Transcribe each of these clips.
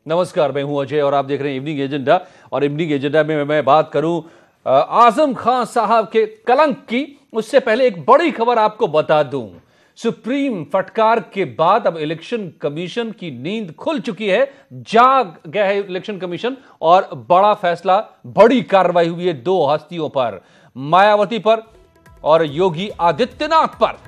नमस्कार, मैं हूं अजय और आप देख रहे हैं इवनिंग एजेंडा। और इवनिंग एजेंडा में मैं बात करूं आजम खान साहब के कलंक की, उससे पहले एक बड़ी खबर आपको बता दूं। सुप्रीम फटकार के बाद अब इलेक्शन कमीशन की नींद खुल चुकी है, जाग गया है इलेक्शन कमीशन और बड़ा फैसला, बड़ी कार्रवाई हुई है दो हस्तियों पर, मायावती पर और योगी आदित्यनाथ पर।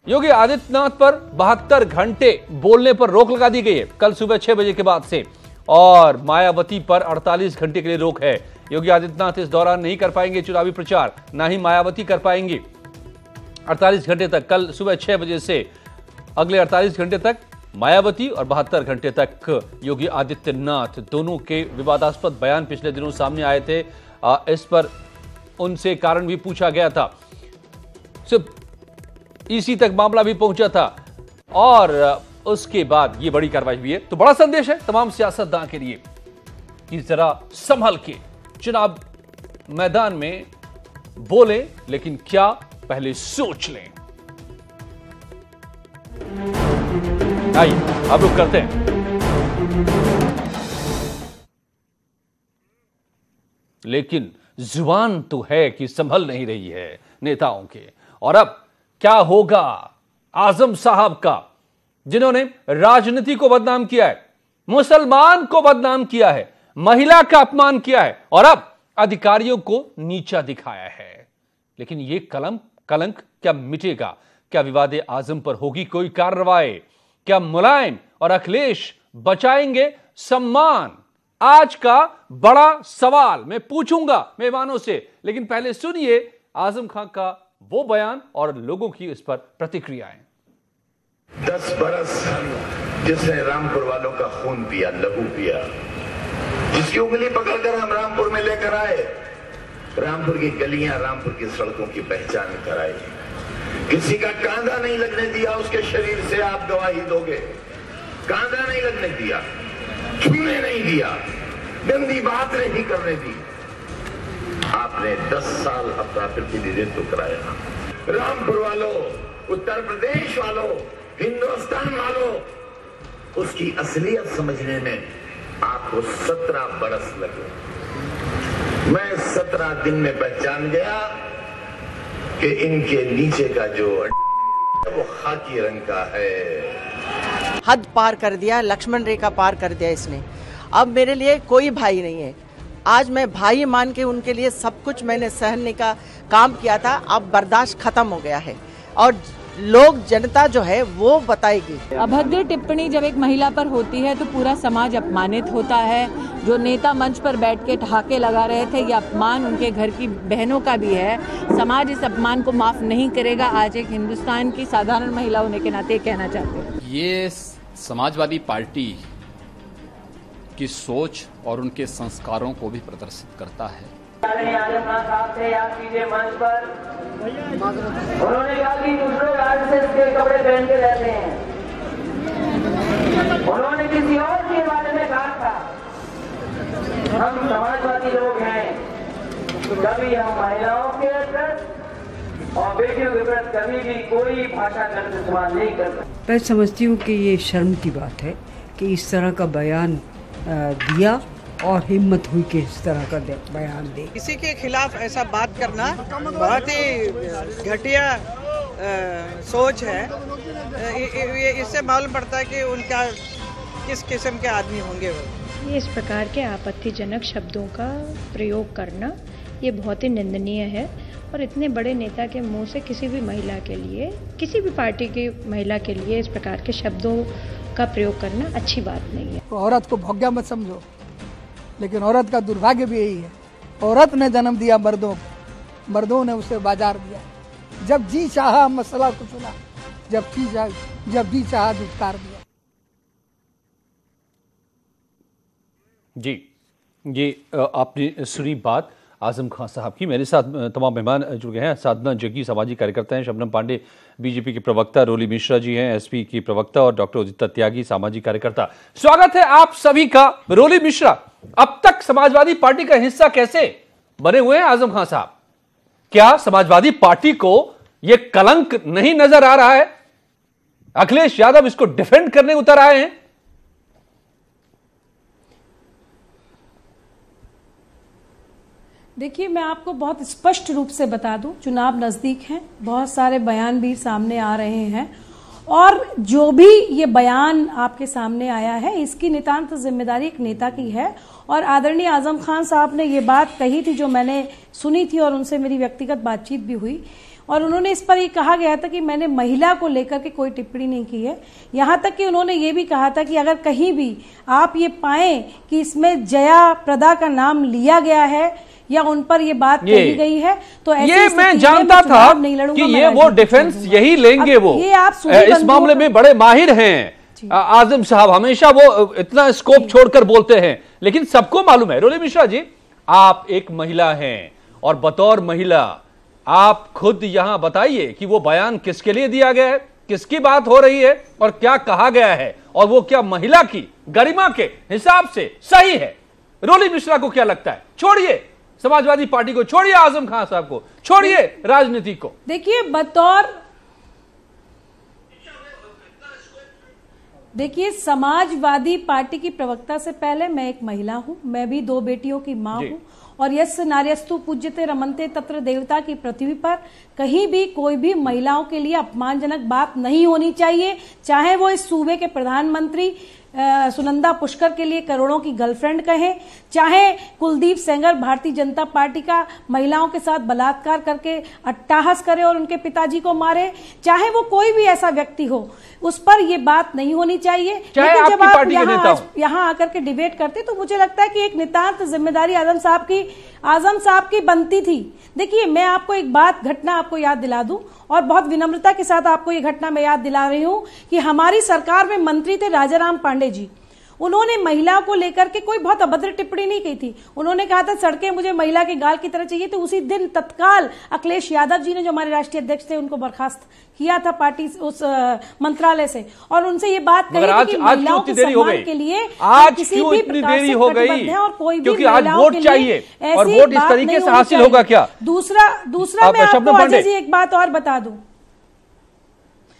योगी आदित्यनाथ पर 72 घंटे बोलने पर रोक लगा दी गई है कल सुबह 6 बजे के बाद से, और मायावती पर 48 घंटे के लिए रोक है। योगी आदित्यनाथ इस दौरान नहीं कर पाएंगे चुनावी प्रचार, ना ही मायावती कर पाएंगी 48 घंटे तक। कल सुबह 6 बजे से अगले 48 घंटे तक मायावती और 72 घंटे तक योगी आदित्यनाथ। दोनों के विवादास्पद बयान पिछले दिनों सामने आए थे, इस पर उनसे कारण भी पूछा गया था, सिर्फ ईसी तक मामला भी पहुंचा था और उसके बाद ये बड़ी कार्रवाई हुई है। तो बड़ा संदेश है तमाम सियासतदान के लिए कि जरा संभल के चुनाव मैदान में बोले, लेकिन क्या पहले सोच लें। आइए अब लोग करते हैं। लेकिन जुबान तो है कि संभल नहीं रही है नेताओं के। और अब क्या होगा आजम साहब का, जिन्होंने राजनीति को बदनाम किया है, मुसलमान को बदनाम किया है, महिला का अपमान किया है और अब अधिकारियों को नीचा दिखाया है। लेकिन यह कलंक क्या मिटेगा? क्या विवादे आजम पर होगी कोई कार्रवाई? क्या मुलायम और अखिलेश बचाएंगे सम्मान? आज का बड़ा सवाल मैं पूछूंगा मेहमानों से, लेकिन पहले सुनिए आजम खान का वो बयान और लोगों की इस पर प्रतिक्रियाएं। 10 बरस जिसने रामपुर वालों का खून पिया, लहू पिया, जिसकी उंगली पकड़कर हम रामपुर में लेकर आए, रामपुर की गलियां, रामपुर की सड़कों की पहचान कराई, किसी का कांधा नहीं लगने दिया उसके शरीर से, आप गवाही दोगे। कांधा नहीं लगने दिया, छूने नहीं दिया, गंदी बात नहीं करने दी। आपने 10 साल अपना प्रतिनिधित्व कराया। रामपुर वालों, उत्तर प्रदेश वालों, हिंदुस्तान वालों, उसकी असलियत समझने में आपको 17 बरस लगे। मैं 17 दिन में पहचान गया कि इनके नीचे का जो वो खाकी रंग का है। हद पार कर दिया, लक्ष्मण रेखा पार कर दिया इसने। अब मेरे लिए कोई भाई नहीं है। आज मैं भाई मान के उनके लिए सब कुछ मैंने सहने का काम किया था, अब बर्दाश्त खत्म हो गया है और लोग, जनता जो है वो बताएगी। अभद्र टिप्पणी जब एक महिला पर होती है तो पूरा समाज अपमानित होता है। जो नेता मंच पर बैठ के ठहाके लगा रहे थे, ये अपमान उनके घर की बहनों का भी है। समाज इस अपमान को माफ नहीं करेगा। आज एक हिंदुस्तान की साधारण महिला होने के नाते कहना चाहते हैं, ये समाजवादी पार्टी की सोच और उनके संस्कारों को भी प्रदर्शित करता है। उन्होंने कहा कि दूसरे आरएसएस के कपड़े पहन के रहते हैं। उन्होंने किसी और के बारे में कहा था, हम समाजवादी लोग हैं, कभी हम महिलाओं के प्रति और बेटियों के प्रति कभी भी कोई भाषा का इस्तेमाल नहीं करते। मैं समझती हूँ कि ये शर्म की बात है कि इस तरह का बयान दिया और हिम्मत हुई कि इस तरह का बयान दे। किसी के खिलाफ ऐसा बात करना बहुत ही घटिया सोच है। इससे मालूम पड़ता है कि उनका किस किस्म के आदमी होंगे वो। इस प्रकार के आपत्तिजनक शब्दों का प्रयोग करना ये बहुत ही निंदनीय है और इतने बड़े नेता के मुंह से किसी भी महिला के लिए, किसी भी पार्टी की महिला के लिए इस प्रकार के शब्दों का प्रयोग करना अच्छी बात नहीं है। तो औरत को भोग्या मत समझो, लेकिन औरत का दुर्भाग्य भी यही है, औरत ने जन्म दिया मर्दों को, मर्दों ने उसे बाजार दिया। जब जी चाहा मसला को सुना, जब जी चाहा दुत्कार दिया। जी, ये आपने सुनी बात आजम खान साहब की। मेरे साथ तमाम मेहमान जुड़ गए हैं। साधना जग्गी सामाजिक कार्यकर्ता हैं, शबनम पांडे बीजेपी के प्रवक्ता, रोली मिश्रा जी हैं एसपी की प्रवक्ता और डॉक्टर उदिता त्यागी सामाजिक कार्यकर्ता। स्वागत है आप सभी का। रोली मिश्रा, अब तक समाजवादी पार्टी का हिस्सा कैसे बने हुए हैं आजम खान साहब? क्या समाजवादी पार्टी को यह कलंक नहीं नजर आ रहा है? अखिलेश यादव इसको डिफेंड करने उतर आए हैं। देखिए, मैं आपको बहुत स्पष्ट रूप से बता दूं, चुनाव नजदीक हैं, बहुत सारे बयान भी सामने आ रहे हैं और जो भी ये बयान आपके सामने आया है इसकी नितांत जिम्मेदारी एक नेता की है। और आदरणीय आजम खान साहब ने ये बात कही थी जो मैंने सुनी थी और उनसे मेरी व्यक्तिगत बातचीत भी हुई और उन्होंने इस पर ये कहा गया था कि मैंने महिला को लेकर के कोई टिप्पणी नहीं की है। यहाँ तक कि उन्होंने ये भी कहा था कि अगर कहीं भी आप ये पाएं कि इसमें जया प्रदा का नाम लिया गया है या उन पर ये बात कही गई है तो ये मैं जानता था कि ये वो डिफेंस यही लेंगे। वो ये आप इस मामले में बड़े माहिर हैं आजम साहब, हमेशा वो इतना स्कोप छोड़कर बोलते हैं। लेकिन सबको मालूम है रोली मिश्रा जी, आप एक महिला हैं और बतौर महिला आप खुद यहां बताइए कि वो बयान किसके लिए दिया गया है, किसकी बात हो रही है और क्या कहा गया है और वो क्या महिला की गरिमा के हिसाब से सही है। रोली मिश्रा को क्या लगता है? छोड़िए समाजवादी पार्टी को, छोड़िए आजम खान साहब को, छोड़िए राजनीति को। देखिए समाजवादी पार्टी की प्रवक्ता से पहले मैं एक महिला हूं, मैं भी 2 बेटियों की मां हूं और यस नार्यस्तु पूज्यते रमन्ते तत्र देवता की पृथ्वी पर कहीं भी कोई भी महिलाओं के लिए अपमानजनक बात नहीं होनी चाहिए, चाहे वो इस सूबे के प्रधानमंत्री सुनंदा पुष्कर के लिए करोड़ों की गर्लफ्रेंड कहें, चाहे कुलदीप सेंगर भारतीय जनता पार्टी का महिलाओं के साथ बलात्कार करके अट्टहास करे और उनके पिताजी को मारे, चाहे वो कोई भी ऐसा व्यक्ति हो, उस पर ये बात नहीं होनी चाहिए। लेकिन जब आप यहाँ आकर के डिबेट करते तो मुझे लगता है कि एक नितांत जिम्मेदारी आजम साहब की बनती थी। देखिए, मैं आपको एक बात घटना आपको याद दिला दूं और बहुत विनम्रता के साथ आपको ये घटना मैं याद दिला रही हूं कि हमारी सरकार में मंत्री थे राजाराम पांडे जी। उन्होंने महिला को लेकर के कोई बहुत अभद्र टिप्पणी नहीं की थी। उन्होंने कहा था सड़कें मुझे महिला के गाल की तरह चाहिए, तो उसी दिन तत्काल अखिलेश यादव जी ने जो हमारे राष्ट्रीय अध्यक्ष थे उनको बर्खास्त किया था पार्टी उस मंत्रालय से और उनसे ये बात कही थी कि महिलाओं के सम्मान के लिए आज क्यों इतनी देरी हो गई और कोई भी क्योंकि आज वोट चाहिए और वोट इस तरीके से हासिल होगा क्या? दूसरा मैं आपको अजय जी एक बात और बता दूं,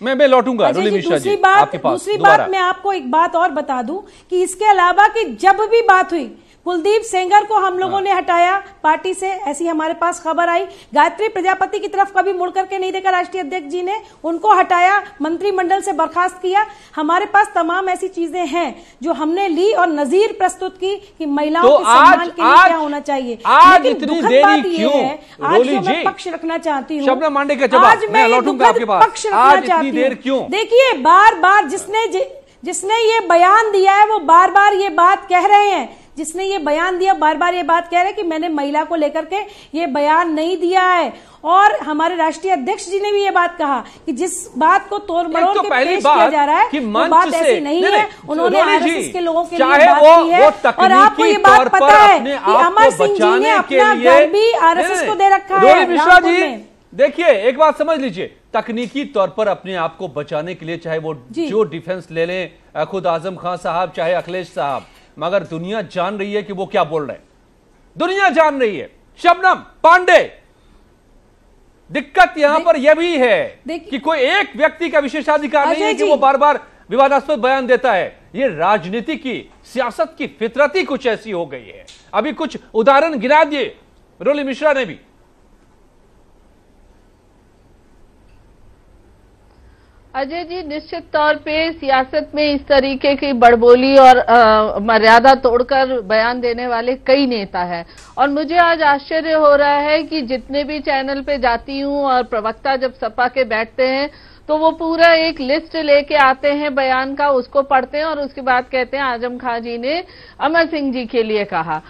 मैं लौटूंगा रोली मिश्रा जी आपके पास। दूसरी बात मैं आपको एक बात और बता दूं कि इसके अलावा कि जब भी बात हुई कुलदीप सेंगर को हम लोगों ने हटाया पार्टी से, ऐसी हमारे पास खबर आई। गायत्री प्रजापति की तरफ कभी मुड़ करके नहीं देखा राष्ट्रीय अध्यक्ष जी ने, उनको हटाया, मंत्रिमंडल से बर्खास्त किया। हमारे पास तमाम ऐसी चीजें हैं जो हमने ली और नजीर प्रस्तुत की कि महिलाओं के सम्मान के लिए क्या होना चाहिए। आज इतनी देरी क्यों रोली जी? मैं पक्ष रखना चाहती हूँ, शबनम मांडे का जवाब मैं लौटूंगा आपके पास। पक्ष रखना चाहती हूँ। देखिए, बार बार जिसने ये बयान दिया है वो बार बार ये बात कह रहे हैं, जिसने ये बयान दिया बार बार ये बात कह रहे हैं कि मैंने महिला को लेकर के ये बयान नहीं दिया है। और हमारे राष्ट्रीय अध्यक्ष जी ने भी ये बात कहा कि जिस बात को तोड़ मरोड़ के पेश किया जा रहा है वो बात ऐसी नहीं है। उन्होंने आरएसएस के लोगों के लिए बात की है और आपको ये बात पता है कि अमर सिंह जी ने अपना घर भी आरएसएस को दे रखा है। मिश्रा जी देखिए, एक बात समझ लीजिए, तकनीकी तौर पर अपने आप को बचाने के लिए चाहे वो जो डिफेंस ले लें खुद आजम खान साहब चाहे अखिलेश साहब, मगर दुनिया जान रही है कि वो क्या बोल रहे हैं, दुनिया जान रही है। शबनम पांडे, दिक्कत यहां पर यह भी है कि कोई एक व्यक्ति का विशेषाधिकार नहीं है कि वो बार बार विवादास्पद बयान देता है। ये राजनीति की, सियासत की फितरत ही कुछ ऐसी हो गई है। अभी कुछ उदाहरण गिना दिए रोली मिश्रा ने भी। अजय जी, निश्चित तौर पे सियासत में इस तरीके की बड़बोली और मर्यादा तोड़कर बयान देने वाले कई नेता हैं और मुझे आज आश्चर्य हो रहा है कि जितने भी चैनल पे जाती हूं और प्रवक्ता जब सपा के बैठते हैं तो वो पूरा एक लिस्ट लेके आते हैं बयान का, उसको पढ़ते हैं और उसके बाद कहते हैं आजम खान जी ने अमर सिंह जी के लिए कहा।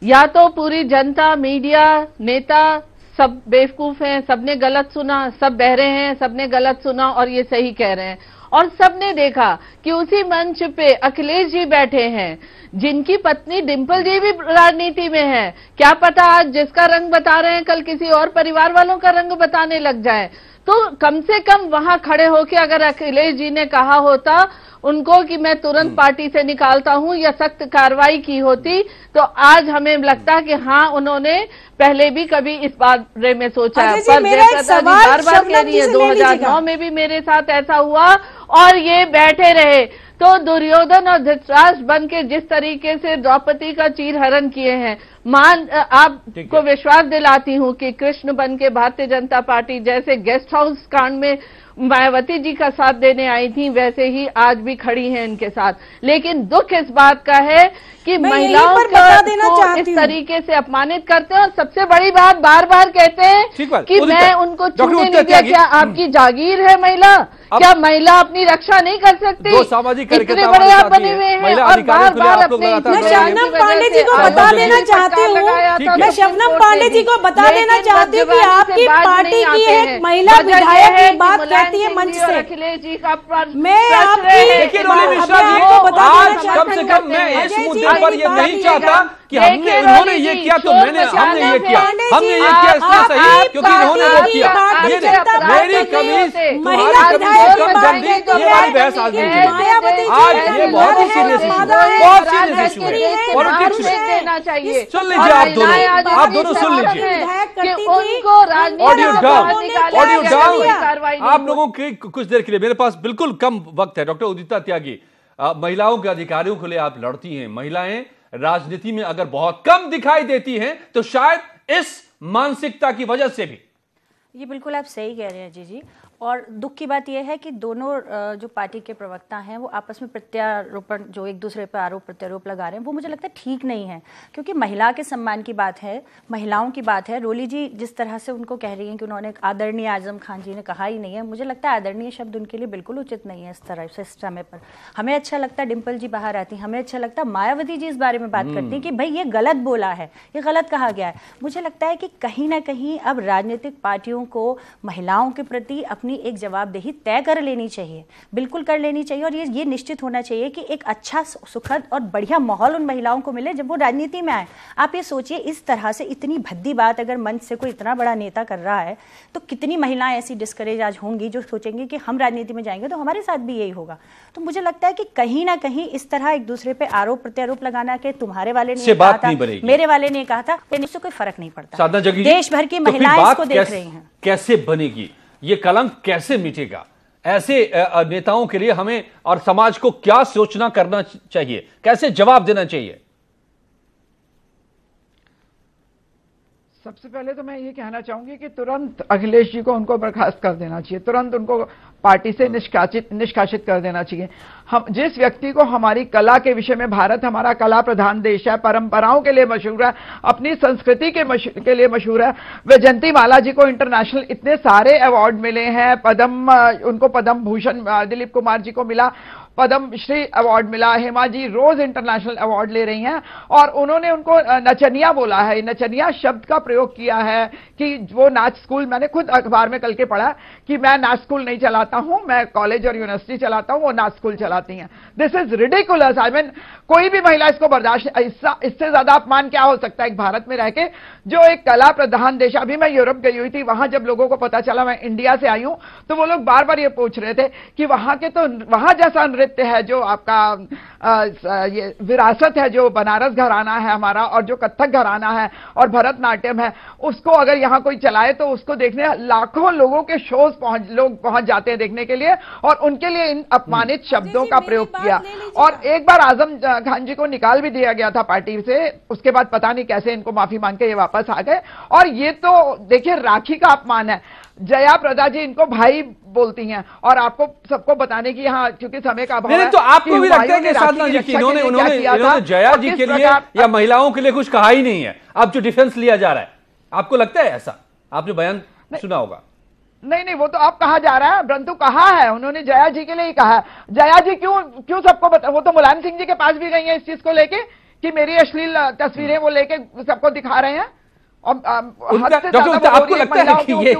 या तो पूरी जनता, मीडिया, नेता सब बेवकूफ हैं, सबने गलत सुना, सब बहरे हैं, सबने गलत सुना और ये सही कह रहे हैं। और सबने देखा कि उसी मंच पे अखिलेश जी बैठे हैं जिनकी पत्नी डिंपल जी भी राजनीति में है। क्या पता आज जिसका रंग बता रहे हैं कल किसी और परिवार वालों का रंग बताने लग जाए। तो कम से कम वहां खड़े होकर अगर अखिलेश जी ने कहा होता उनको कि मैं तुरंत पार्टी से निकालता हूं या सख्त कार्रवाई की होती तो आज हमें लगता कि हाँ उन्होंने पहले भी कभी इस बारे में सोचा है। पर जयप्रदा जी बार बार कह रही है 2009 में भी मेरे साथ ऐसा हुआ और ये बैठे रहे। तो दुर्योधन और धृतराष्ट्र बन के जिस तरीके से द्रौपदी का चीरहरण किए हैं, आपको विश्वास दिलाती हूं कि कृष्ण बन के भारतीय जनता पार्टी जैसे गेस्ट हाउस कांड में मायावती जी का साथ देने आई थी, वैसे ही आज भी खड़ी हैं इनके साथ। लेकिन दुख इस बात का है कि महिलाओं को इस तरीके से अपमानित करते हैं, और सबसे बड़ी बात बार बार कहते हैं कि मैं उनको छूने नहीं दिया। क्या आपकी जागीर है महिला? क्या महिला अपनी रक्षा नहीं कर सकती? सामाजिक इतने बड़े आप बने हुए हैं और बार बार अपने शबनम पांडे जी को बता देना चाहती हूँ, मैं शबनम पांडे जी को बता देना चाहती हूँ कि आपकी पार्टी की एक महिला विधायक की बात कहती है मंच से। अखिलेश जी का मैं आपकी कम से कम मैं इस मुद्दे पर ये नहीं चाहता कि हमने उन्होंने ये किया तो हमने ये किया, हमने ये किया इसलिए सही क्योंकि इन्होंने वो किया। ये मेरी कमीज तुम्हारी कमीज कम गंदी, ये वाली बहस आज नहीं चलेगी। आज ये बहुत ही सीरियस इशू है, बहुत सीरियस इशू है, पॉलिटिक्स में। सुन लीजिए आप दोनों सुन लीजिए। ऑडियो डाउन आप लोगों के कुछ देर के लिए, मेरे पास बिल्कुल कम वक्त है। डॉक्टर उदिता त्यागी, महिलाओं के अधिकारों के लिए आप लड़ती हैं। महिलाएं राजनीति में अगर बहुत कम दिखाई देती हैं तो शायद इस मानसिकता की वजह से भी। ये बिल्कुल आप सही कह रहे हैं जी। और दुख की बात यह है कि दोनों जो पार्टी के प्रवक्ता हैं वो आपस में प्रत्यारोपण, जो एक दूसरे पर आरोप प्रत्यारोप लगा रहे हैं, वो मुझे लगता है ठीक नहीं है, क्योंकि महिला के सम्मान की बात है, महिलाओं की बात है। रोली जी जिस तरह से उनको कह रही हैं कि उन्होंने आदरणीय आजम खान जी ने कहा ही नहीं है, मुझे लगता है आदरणीय शब्द उनके लिए बिल्कुल उचित नहीं है इस तरह से इस समय पर। हमें अच्छा लगता है डिम्पल जी बाहर आती, हमें अच्छा लगता है मायावती जी इस बारे में बात करती हैं कि भाई ये गलत बोला है, ये गलत कहा गया है। मुझे लगता है कि कहीं ना कहीं अब राजनीतिक पार्टियों को महिलाओं के प्रति अपनी एक जवाबदेही तय कर लेनी चाहिए, बिल्कुल कर लेनी चाहिए। और ये निश्चित होना चाहिए कि एक अच्छा सुखद और बढ़िया माहौल उन महिलाओं को मिले जब वो राजनीति में आए। आप ये सोचिए, इस तरह से इतनी भद्दी बात अगर मंच से कोई इतना बड़ा नेता कर रहा है तो कितनी महिलाएं ऐसी डिस्करेज आज होंगी जो सोचेंगी कि हम राजनीति में जाएंगे तो हमारे साथ भी यही होगा। तो मुझे लगता है कि कहीं ना कहीं इस तरह एक दूसरे पे आरोप प्रत्यारोप लगाना कि तुम्हारे वाले ने कहा था, मेरे वाले ने कहा था, इससे कोई फर्क नहीं पड़ता। देश भर की महिलाएं इसको देख रही हैं। कैसे बनेगी ये कलंक, कैसे मिटेगा? ऐसे नेताओं के लिए हमें और समाज को क्या सोचना करना चाहिए, कैसे जवाब देना चाहिए? सबसे पहले तो मैं ये कहना चाहूंगी कि तुरंत अखिलेश जी को उनको बर्खास्त कर देना चाहिए, तुरंत उनको पार्टी से निष्कासित कर देना चाहिए। हम जिस व्यक्ति को हमारी कला के विषय में, भारत हमारा कला प्रधान देश है, परंपराओं के लिए मशहूर है, अपनी संस्कृति के लिए मशहूर है, वैजयंती माला जी को इंटरनेशनल इतने सारे अवार्ड मिले हैं, उनको पद्म भूषण दिलीप कुमार जी को मिला, पद्म श्री अवार्ड मिला, हेमा जी रोज इंटरनेशनल अवार्ड ले रही हैं, और उन्होंने उनको नचनिया बोला है, नचनिया शब्द का प्रयोग किया है कि वो नाच स्कूल, मैंने खुद अखबार में कल के पढ़ा कि मैं नाच स्कूल नहीं चलाता हूं, मैं कॉलेज और यूनिवर्सिटी चलाता हूं, वो नाच स्कूल चलाती हैं। This is ridiculous. I mean कोई भी महिला इसको बर्दाश्त, इससे ज्यादा अपमान क्या हो सकता है एक भारत में रह के, जो एक कला प्रधान देश। अभी मैं यूरोप गई हुई थी, वहां जब लोगों को पता चला मैं इंडिया से आई हूं तो वो लोग बार बार ये पूछ रहे थे कि वहां के तो वहां जैसा नृत्य है जो आपका ये विरासत है, जो बनारस घराना है हमारा और जो कथक घराना है और भरतनाट्यम है, उसको अगर यहाँ कोई चलाए तो उसको देखने लाखों लोगों के शोज लोग पहुंच जाते हैं देखने के लिए, और उनके लिए इन अपमानित शब्दों का प्रयोग किया। और एक बार आजम खान जी को निकाल भी दिया गया था पार्टी से, उसके बाद पता नहीं कैसे इनको माफी मांग के ये वापस आ गए। और ये तो देखिए राखी का अपमान है। जया प्रदा जी इनको भाई बोलती हैं, और आपको सबको बताने की यहाँ क्योंकि समय का अभाव है, तो आपको भी लगता है कि साधना जी की इन्होंने जया जी के लिए या महिलाओं के लिए कुछ कहा ही नहीं है? अब जो डिफेंस लिया जा रहा है, आपको लगता है ऐसा? आपने बयान सुना होगा। नहीं, वो तो आप कहा जा रहा है, परंतु कहा है उन्होंने जया जी के लिए ही कहा है। जया जी क्यों सबको वो तो मुलायम सिंह जी के पास भी गई हैं इस चीज को लेके कि मेरी अश्लील तस्वीरें वो लेके सबको दिखा रहे हैं। डॉक्टर आपको लगता है कि ये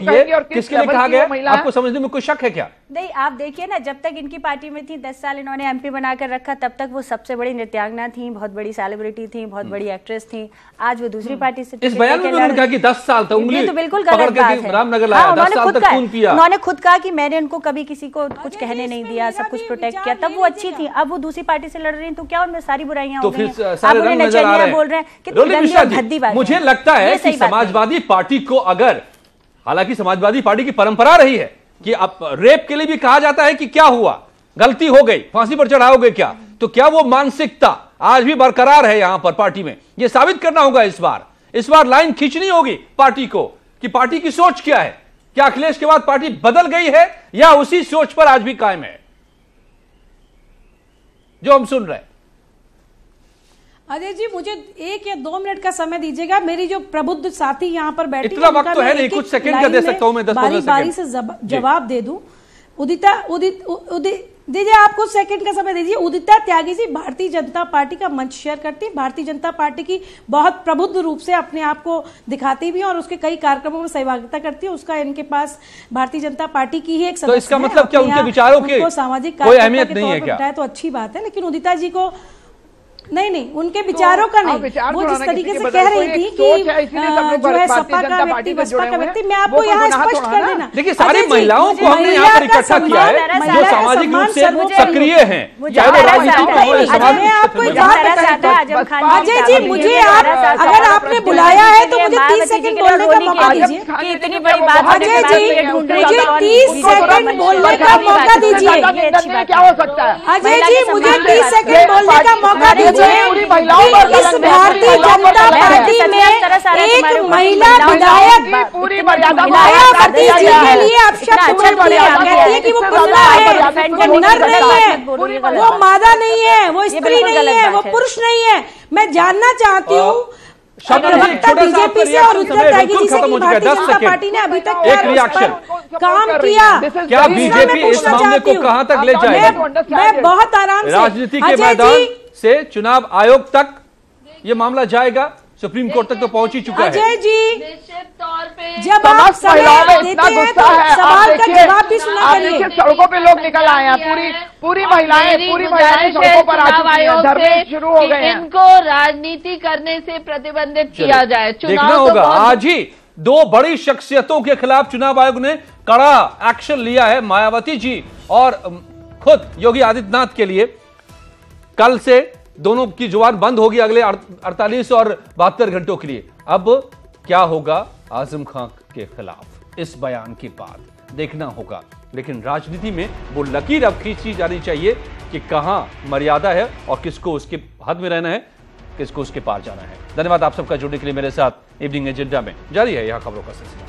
किसके लिए कहा गया? आपको समझने में कोई शक है क्या? नहीं, आप देखिए ना, जब तक इनकी पार्टी में थी 10 साल इन्होंने एमपी बनाकर रखा, तब तक वो सबसे बड़ी नृत्यांगना थी, बहुत बड़ी सेलिब्रिटी थी, बहुत बड़ी एक्ट्रेस थी। आज वो दूसरी पार्टी से इस बयान में उन्होंने कहा कि 10 साल तक उंगली तो बिल्कुल गलत बात है। रामनगर लाया, 10 साल तक खून पिया। उन्होंने खुद कहा कि मैंने उनको कभी किसी को कुछ कहने नहीं दिया, सब कुछ प्रोटेक्ट किया, तब वो अच्छी थी। अब वो दूसरी पार्टी से लड़ रही है तो क्या उनमें सारी बुराइयां हो गई हैं? आप उन्हें नचनिया बोल रहे हैं, कितनी भद्दी बात है। मुझे लगता है कि समाजवादी पार्टी को, अगर हालांकि समाजवादी पार्टी की परंपरा रही है कि अब रेप के लिए भी कहा जाता है कि क्या हुआ, गलती हो गई, फांसी पर चढ़ाओगे क्या? तो क्या वो मानसिकता आज भी बरकरार है यहां पर पार्टी में? यह साबित करना होगा इस बार लाइन खींचनी होगी पार्टी को कि पार्टी की सोच क्या है। क्या अखिलेश के बाद पार्टी बदल गई है या उसी सोच पर आज भी कायम है जो हम सुन रहे हैं? अजय जी, मुझे 1 या 2 मिनट का समय दीजिएगा। मेरी जो प्रबुद्ध साथी यहाँ पर बैठी इतना वक्त तो है नहीं, कुछ सेकंड का दे सकता हूं मैं, 10-15 सेकंड बारी से जवाब दे दूं। दीजिए, आप कुछ सेकंड का समय दीजिए। उदिता त्यागी जी भारतीय जनता पार्टी का मंच शेयर करती है, भारतीय जनता पार्टी की बहुत प्रबुद्ध रूप से अपने आप को दिखाती भी है और उसके कई कार्यक्रमों में सहभागिता करती है। उसका इनके पास भारतीय जनता पार्टी की ही एक सदस्य, तो इसका मतलब क्या उनके विचारों की सामाजिक कोई अहमियत नहीं है क्या? तो अच्छी बात है, लेकिन उदिता जी को नहीं, उनके विचारों का नहीं, वो जिस तरीके से कह रही थी कि जो है सपा का व्यक्ति, बसपा का व्यक्ति, मैं आपको यहाँ स्पष्ट कर देना। देखिए, सारी महिलाओं को हमने यहाँ पर इकट्ठा किया है जो सामाजिक रूप से सक्रिय हैं, चाहे वो राजनीतिक हो या सामाजिक। आपको एक बात बताएं अजय जी, मुझे अगर आपने बुलाया है तो मुझे 30 सेकंड बोलने का मौका दीजिए। इतनी बड़ी बात अजय जी, मुझे 30 सेकंड बोलने का मौका दीजिए। क्या हो सकता है? अजय जी, मुझे 30 सेकंड बोलने का मौका दीजिए। पूरी महिलाओं पर इस भारतीय जनता पार्टी में एक महिला विधायक पूरी मर्यादा मायावती जी के लिए आप शब्द कहती है कि वो पुरुष है, वो नर नहीं है, वो मादा नहीं है, वो स्त्री नहीं है, वो पुरुष नहीं है। मैं जानना चाहती हूँ बीजेपी से और उदिता त्यागी जी से कि भारतीय जनता पार्टी ने अभी तक एक रिएक्शन काम किया, क्या बीजेपी इस मामले को कहां तक ले जाएगी? मैं बहुत आराम से राजनीति के मैदान से चुनाव आयोग तक ये मामला जाएगा, सुप्रीम कोर्ट तक तो पहुंच ही चुका है। अजय जी, निश्चित तौर पे जब आप महिलाओं में इतना गुस्सा है, सवाल का जवाब भी सुना करिए। सड़कों पे लोग निकल आए हैं, पूरी महिलाएं सड़कों पर आ चुकी हैं, धरने शुरू हो गए हैं। इनको राजनीति करने से प्रतिबंधित किया जाए। देखना होगा, आज ही 2 बड़ी शख्सियतों के खिलाफ चुनाव आयोग ने कड़ा एक्शन लिया है, मायावती जी और खुद योगी आदित्यनाथ के लिए। कल से दोनों की जुबान बंद होगी अगले 48 और 72 घंटों के लिए। अब क्या होगा आजम खान के खिलाफ इस बयान के बाद देखना होगा, लेकिन राजनीति में वो लकीर अब खींची जानी चाहिए कि कहां मर्यादा है और किसको उसके हद में रहना है, किसको उसके पार जाना है। धन्यवाद आप सबका जुड़ने के लिए मेरे साथ इवनिंग एजेंडा में। जारी है यहां खबरों का सिलसिला।